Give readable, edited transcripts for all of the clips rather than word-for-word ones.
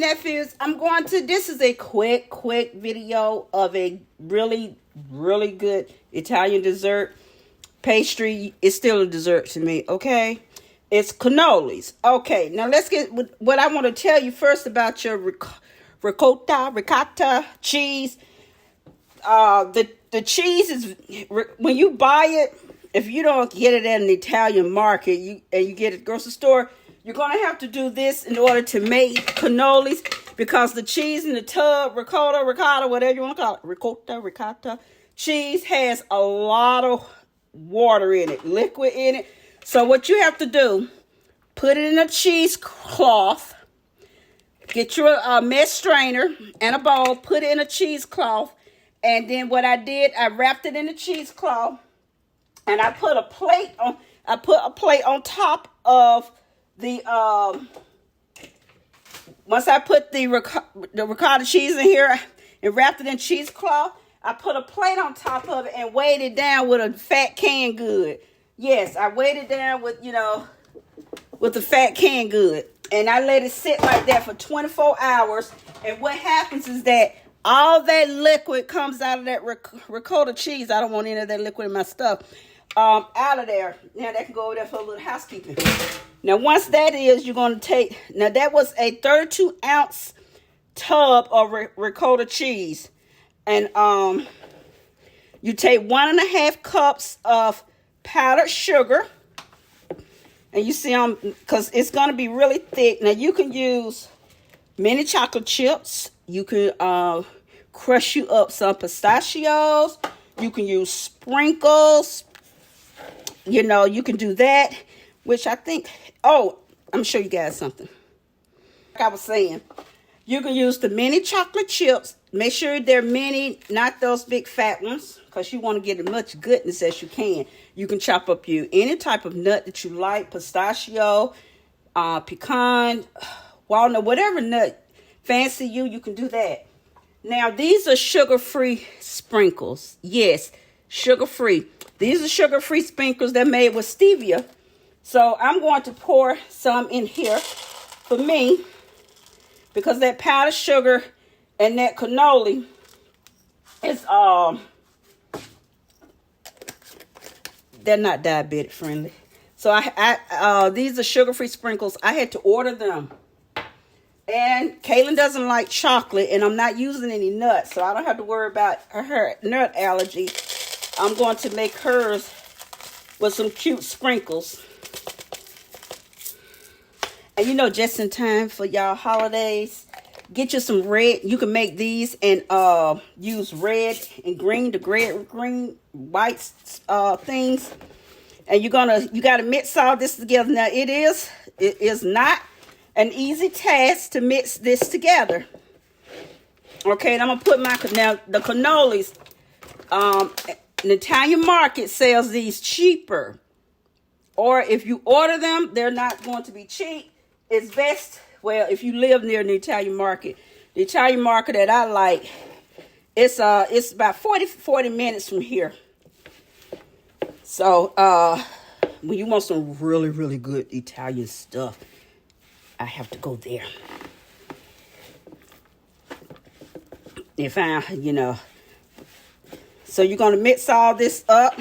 nephews, this is a quick video of a really good Italian dessert. Pastry is still a dessert to me, okay? It's cannolis. Okay, now let's get what I want to tell you first about your ricotta cheese. The cheese is, when you buy it, if you don't get it at an Italian market, you get it at the grocery store, you're going to have to do this in order to make cannolis, because the cheese in the tub, ricotta, whatever you want to call it, ricotta, cheese has a lot of water in it, liquid in it. So what you have to do, put it in a cheesecloth, get your mesh strainer and a bowl, put it in a cheesecloth, and then what I did, I wrapped it in a cheesecloth, and I put a plate on top of the once I put the ricotta cheese in here and wrapped it in cheesecloth, I put a plate on top of it and weighed it down with a fat canned good. Yes, I weighed it down with, with the fat canned good. And I let it sit like that for 24 hours. And what happens is that all that liquid comes out of that ricotta cheese. I don't want any of that liquid in my stuff. Out of there. Now that can go over there for a little housekeeping. Now once that is, you're going to take, now that was a 32 ounce tub of ricotta cheese. And you take 1.5 cups of powdered sugar. And you see, because it's going to be really thick. Now you can use mini chocolate chips. You can crush you up some pistachios. You can use sprinkles. You can do that, which I think, I'm going to show you guys something. Like I was saying, you can use the mini chocolate chips. Make sure they're mini, not those big fat ones, because you want to get as much goodness as you can. You can chop up any type of nut that you like, pistachio, pecan, walnut, whatever nut fancy you can do that. Now, these are sugar-free sprinkles. Yes, sugar-free. These are sugar-free sprinkles. They're made with stevia. So I'm going to pour some in here for me, because that powdered sugar and that cannoli is, they're not diabetic friendly. So these are sugar-free sprinkles. I had to order them. And Kaylin doesn't like chocolate, and I'm not using any nuts, so I don't have to worry about her nut allergy. I'm going to make hers with some cute sprinkles. And just in time for y'all holidays, get you some red. You can make these and use red and green, green, white things. And you got to mix all this together. Now it is not an easy task to mix this together. Okay, and I'm gonna put the cannolis. The Italian market sells these cheaper, or if you order them, they're not going to be cheap. It's best, well, if you live near the Italian market that I like, it's about 40 minutes from here. So when you want some really good Italian stuff, I have to go there. If so you're going to mix all this up.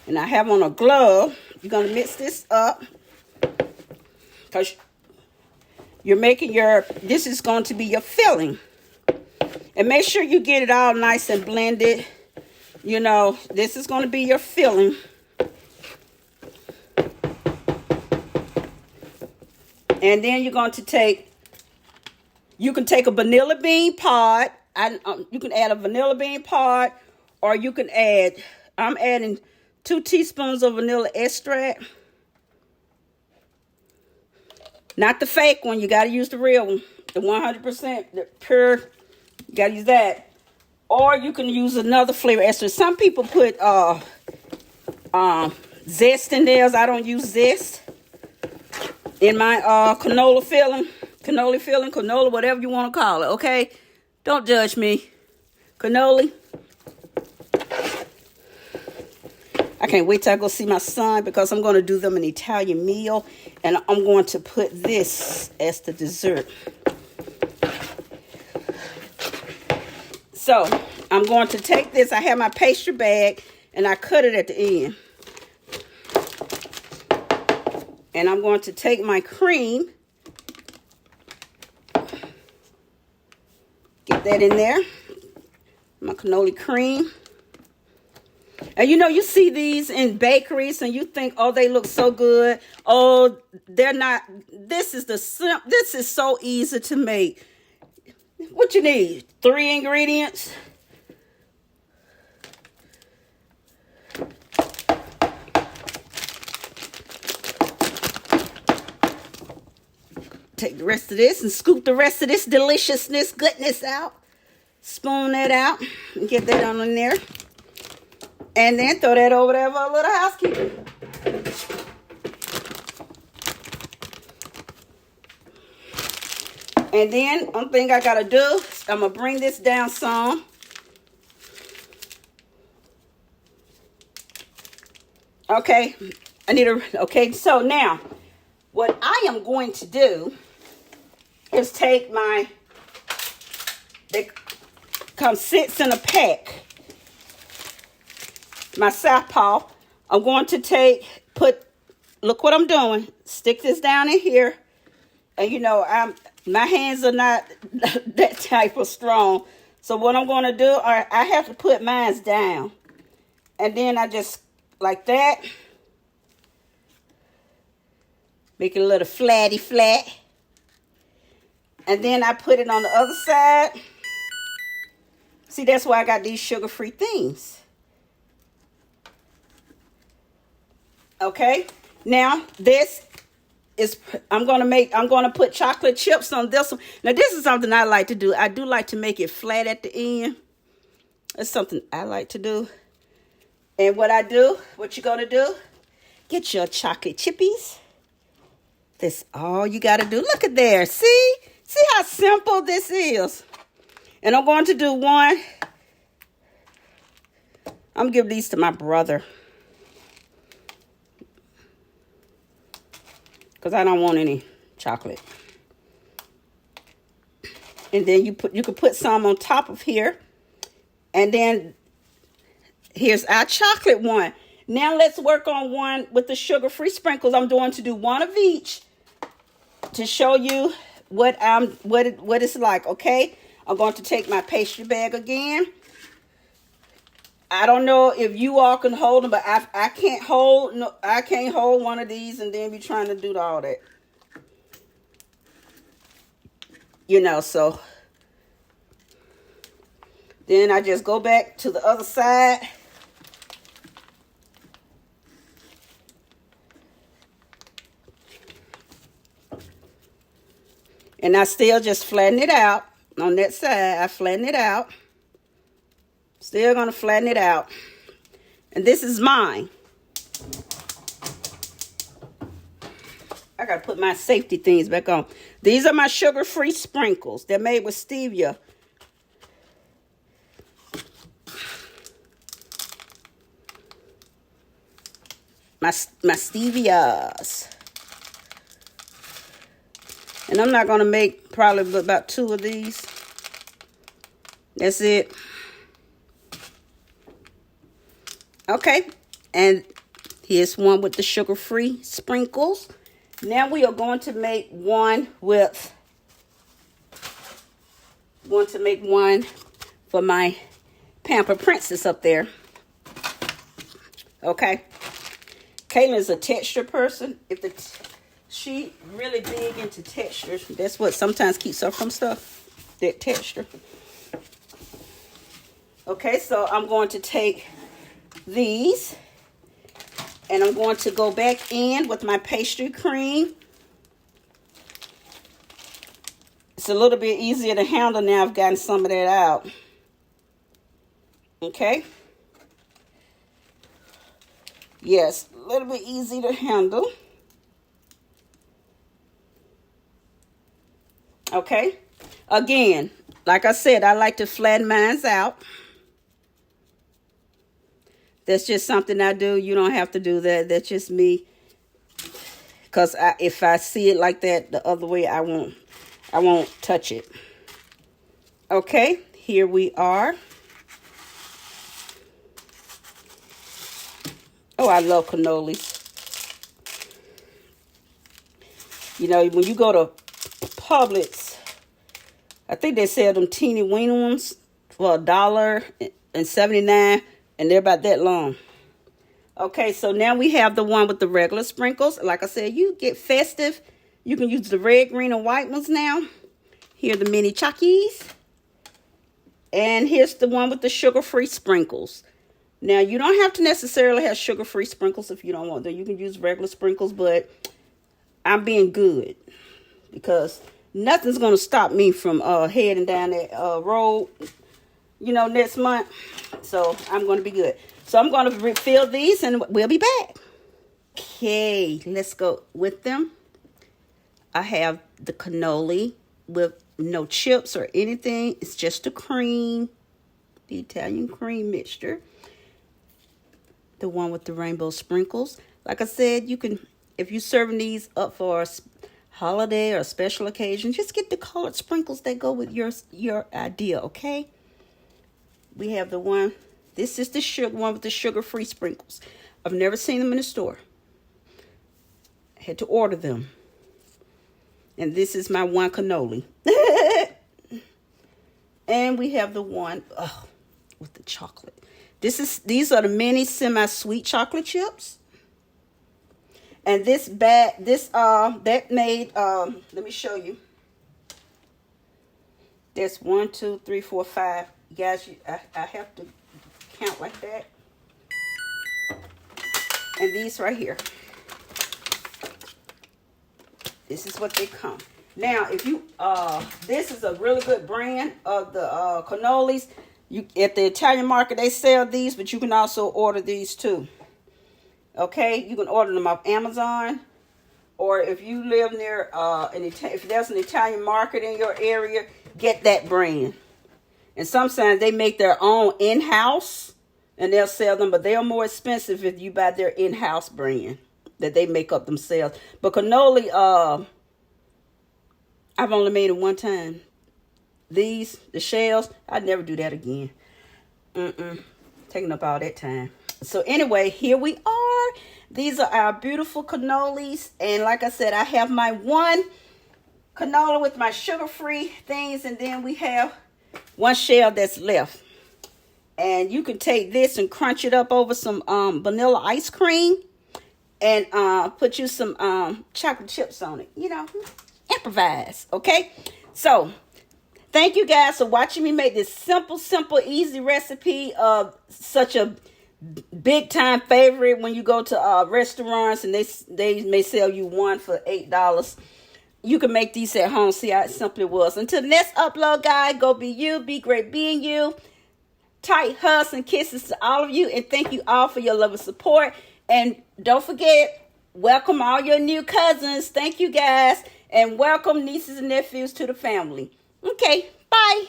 And I have on a glove. You're going to mix this up, because you're making this is going to be your filling. And make sure you get it all nice and blended. This is going to be your filling. And then you're going to you can take a vanilla bean pod. You can add a vanilla bean pod, or you can I'm adding 2 teaspoons of vanilla extract. Not the fake one. You got to use the real one. The 100%, the pure. You got to use that. Or you can use another flavor extract. Some people put zest in theirs. I don't use zest in my cannoli filling, whatever you want to call it, okay? Don't judge me. Cannoli. I can't wait till I go see my son because I'm going to do them an Italian meal. And I'm going to put this as the dessert. So I'm going to take this. I have my pastry bag and I cut it at the end. And I'm going to take my cream. Get that in there. My cannoli cream. And you know, you see these in bakeries and you think, oh, they look so good. Oh, they're not. This is so easy to make. What you need? 3 ingredients. Take the rest of this and scoop the rest of this deliciousness, goodness out. Spoon that out and get that on in there. And then throw that over there for a little housekeeping. And then one thing I gotta do, I'm gonna bring this down some. Okay, okay, so now what I am going to do is take they come 6 in a pack. My Southpaw. I'm going to look what I'm doing. Stick this down in here. And you know, my hands are not that type of strong. So what I'm going to do, I have to put mine down. And then I just, like that. Make it a little flatty flat. And then I put it on the other side. See, that's why I got these sugar-free things. Okay, now this is, I'm going to put chocolate chips on this one. Now this is something I like to do. I do like to make it flat at the end. That's something I like to do. And what you're going to do, get your chocolate chippies. That's all you got to do. Look at there. See how simple this is. And I'm going to do one. I'm going to give these to my brother. Because I don't want any chocolate. And then you can put some on top of here. And then here's our chocolate one. Now let's work on one with the sugar-free sprinkles. I'm going to do one of each to show you what it's like, okay? I'm going to take my pastry bag again. I don't know if you all can hold them, but I can't hold one of these and then be trying to do all that. You know, so then I just go back to the other side. And I still just flatten it out on that side. I flatten it out. Still going to flatten it out. And this is mine. I got to put my safety things back on. These are my sugar-free sprinkles. They're made with stevia. My stevias. And I'm not going to make probably about 2 of these. That's it. Okay, and here's one with the sugar-free sprinkles. Now we are going to make one for my Pamper Princess up there. Okay. Kayla's a texture person. She really big into texture. That's what sometimes keeps her from stuff. That texture. Okay, so I'm going to take these and I'm going to go back in with my pastry cream. It's a little bit easier to handle now. I've gotten some of that out. Okay. Yes, a little bit easy to handle. Okay. Again, like I said, I like to flatten mine out. That's just something I do. You don't have to do that. That's just me. Because if I see it like that the other way, I won't touch it. Okay, here we are. Oh, I love cannolis. You know, when you go to Publix, I think they sell them teeny weeny ones for $1.79, and they're about that long. Okay, so now we have the one with the regular sprinkles. Like I said, you get festive. You can use the red, green, and white ones now. Here are the mini Chockies. And here's the one with the sugar-free sprinkles. Now, you don't have to necessarily have sugar-free sprinkles if you don't want them. You can use regular sprinkles, but I'm being good because nothing's going to stop me from heading down that road, you know, next month. So I'm going to be good. So I'm going to refill these and we'll be back. Okay, let's go with them. I have the cannoli with no chips or anything. It's just the cream, the Italian cream mixture. The one with the rainbow sprinkles. Like I said, you can, if you're serving these up for a holiday or a special occasion, just get the colored sprinkles that go with your idea, okay? We have the one, this is the sugar one with the sugar-free sprinkles. I've never seen them in the store. I had to order them. And this is my one cannoli. And we have the one with the chocolate. These are the mini semi-sweet chocolate chips. And this bag, that made, let me show you. There's 1, 2, 3, 4, 5. You guys, I have to count like that. And these right here. This is what they come. Now, if you, this is a really good brand of the cannolis. At the Italian market, they sell these, but you can also order these too. Okay, you can order them off Amazon, or if you live near if there's an Italian market in your area, get that brand. And sometimes they make their own in-house, and they'll sell them, but they are more expensive if you buy their in-house brand that they make up themselves. But cannoli, I've only made it one time. These, the shells, I'd never do that again. Taking up all that time. So anyway, here we are. These are our beautiful cannolis. And like I said, I have my one cannoli with my sugar-free things. And then we have one shell that's left. And you can take this and crunch it up over some vanilla ice cream. And put you some chocolate chips on it. You know, improvise. Okay? So thank you guys for watching me make this simple, easy recipe of such a big time favorite when you go to restaurants and they may sell you one for $8. You can make these at home. See how simple it was. Until the next upload, guys, go be you, be great being you. Tight hugs and kisses to all of you, and thank you all for your love and support. And don't forget, welcome all your new cousins. Thank you guys, and welcome nieces and nephews to the family. Okay, bye.